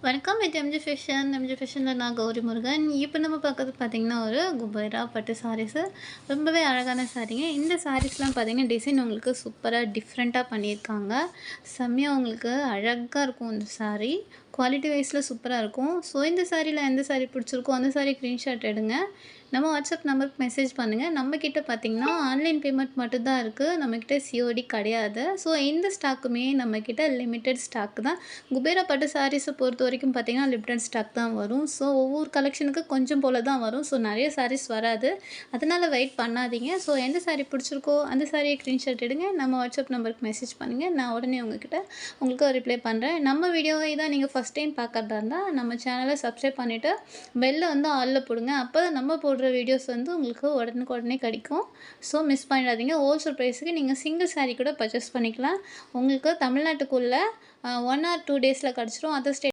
வணக்கம். இது MG fashion. MG ஃபேஷன்ல நான் கௌரி முருகன். இப்போ நம்ம பார்க்கறது பார்த்தீங்கன்னா, ஒரு குபேரா பட்டு சாரீஸு. ரொம்பவே அழகான சாரீங்க. இந்த சாரீஸ்லாம் பார்த்தீங்கன்னா, டிசைன் உங்களுக்கு சூப்பரா டிஃப்ரெண்ட்டா பண்ணியிருக்காங்க. செம்மையா உங்களுக்கு அழகா இருக்கும் இந்த சாரீ. குவாலிட்டி வைஸில் சூப்பராக இருக்கும். ஸோ இந்த சாரியில் எந்த சாரீ பிடிச்சிருக்கோ அந்த சாரீ ஸ்க்ரீன்ஷாட் எடுங்க. நம்ம வாட்ஸ்அப் நம்பருக்கு மெசேஜ் பண்ணுங்கள். நம்மக்கிட்ட பார்த்தீங்கன்னா ஆன்லைன் பேமெண்ட் மட்டும் தான் இருக்குது. நம்மக்கிட்ட சிஓடி கிடையாது. ஸோ இந்த ஸ்டாக்குமே நம்மக்கிட்ட லிமிட்டெட் ஸ்டாக் தான். குபேரா பட்டு சாரீஸை பொறுத்த வரைக்கும் பார்த்தீங்கன்னா லிமிட்டெட் ஸ்டாக் தான் வரும். ஸோ ஒவ்வொரு கலெக்ஷனுக்கு கொஞ்சம் போல தான் வரும். ஸோ நிறைய சாரீஸ் வராது. அதனால் வெயிட் பண்ணாதீங்க. ஸோ எந்த சாரீ பிடிச்சிருக்கோ அந்த சாரியை ஸ்க்ரீன்ஷாட் எடுங்க. நம்ம வாட்ஸ்அப் நம்பருக்கு மெசேஜ் பண்ணுங்கள். நான் உடனே உங்களுக்கு ரிப்ளை பண்ணுறேன். நம்ம வீடியோவை தான் நீங்கள் ஃபஸ்ட் டைம் பார்க்குறதா இருந்தால் நம்ம சேனலை சப்ஸ்கிரைப் பண்ணிவிட்டு பெல்லை வந்து ஆலில் போடுங்க. அப்போ நம்ம போடுற வீடியோஸ் வந்து உங்களுக்கு உடனுக்குடனே கிடைக்கும். ஸோ மிஸ் பண்ணிடாதீங்க. ஹோல்சேல் ப்ரைஸுக்கு நீங்கள் சிங்கிள் சாரீ கூட பர்ச்சேஸ் பண்ணிக்கலாம். உங்களுக்கு தமிழ்நாட்டுக்குள்ளே 1 or 2 டேஸில் கிடச்சிரும். Other state